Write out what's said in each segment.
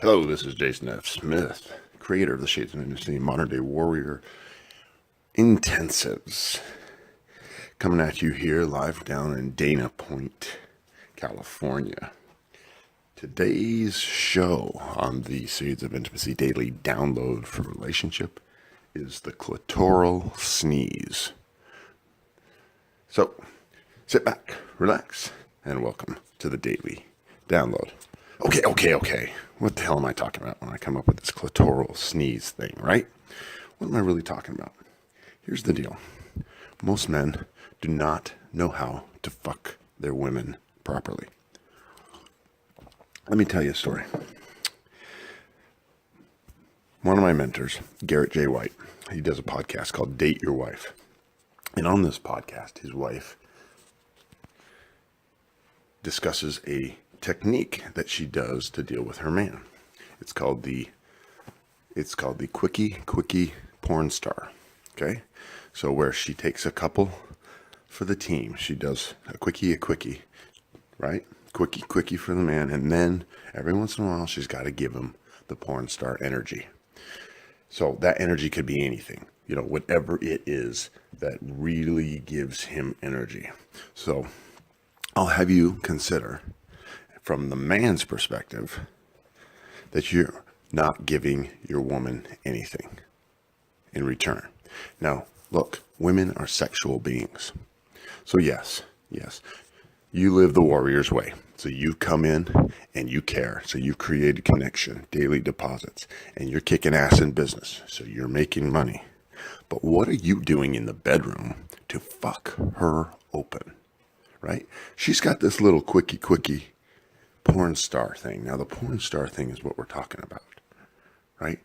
Hello, this is Jason F. Smith, creator of the Shades of Industry Modern Day Warrior Intensives. Coming at you here live down in Dana Point, California. Today's show on the Shades of Intimacy Daily Download for Relationship is the clitoral sneeze. So, sit back, relax, and welcome to the daily download. Okay. What the hell am I talking about when I come up with this clitoral sneeze thing, right? What am I really talking about? Here's the deal. Most men do not know how to fuck their women properly. Let me tell you a story. One of my mentors, Garrett J. White, he does a podcast called Date Your Wife. And on this podcast, his wife discusses a technique that she does to deal with her man. It's called the quickie porn star. Okay? So where she takes a couple for the team, she does a quickie, right? Quickie for the man, and then every once in a while she's got to give him the porn star energy. So that energy could be anything, whatever it is that really gives him energy. So I'll have you consider, from the man's perspective, that you're not giving your woman anything in return. Now, look, women are sexual beings. So yes, you live the warrior's way. So you come in and you care. So you've created connection, daily deposits, and you're kicking ass in business. So you're making money. But what are you doing in the bedroom to fuck her open, right? She's got this little quickie porn star thing. Now, the porn star thing is what we're talking about, right?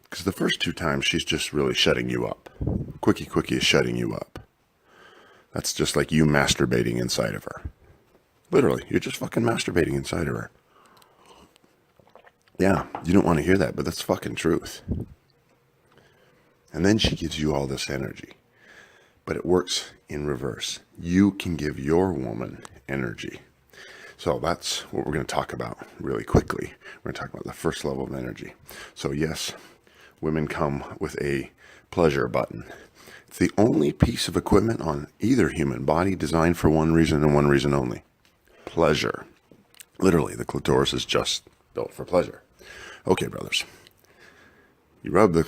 Because the first two times she's just really shutting you up. Quickie is shutting you up. That's just like you masturbating inside of her. Literally, you're just fucking masturbating inside of her. Yeah, you don't want to hear that, but that's fucking truth. And then she gives you all this energy. But it works in reverse. You can give your woman energy. So that's what we're going to talk about really quickly. We're going to talk about the first level of energy. So yes, women come with a pleasure button. It's the only piece of equipment on either human body designed for one reason and one reason only. Pleasure. Literally, the clitoris is just built for pleasure. Okay, brothers. You rub the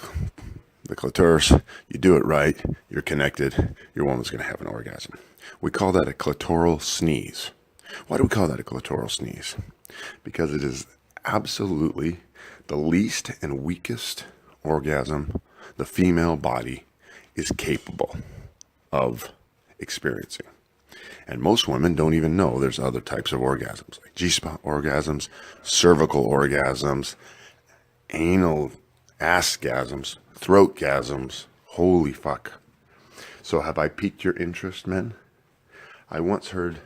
clitoris, you do it right, you're connected, your woman's going to have an orgasm. We call that a clitoral sneeze. Why do we call that a clitoral sneeze? Because it is absolutely the least and weakest orgasm the female body is capable of experiencing. And most women don't even know there's other types of orgasms, like G-spot orgasms, cervical orgasms, anal ass-gasms, throat-gasms. Holy fuck. So have I piqued your interest, men? I once heard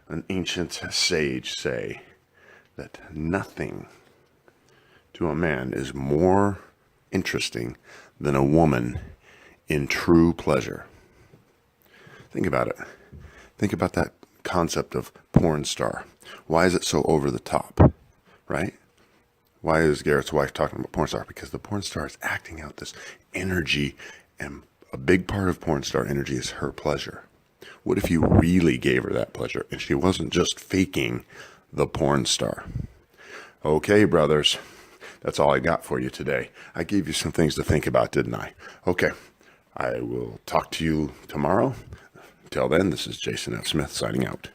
an ancient sage say that nothing to a man is more interesting than a woman in true pleasure. Think about it. Think about that concept of porn star. Why is it so over the top, right? Why is Garrett's wife talking about porn star? Because the porn star is acting out this energy, and a big part of porn star energy is her pleasure. What if you really gave her that pleasure and she wasn't just faking the porn star? Okay, brothers, that's all I got for you today. I gave you some things to think about, didn't I? Okay, I will talk to you tomorrow. Until then, this is Jason F. Smith signing out.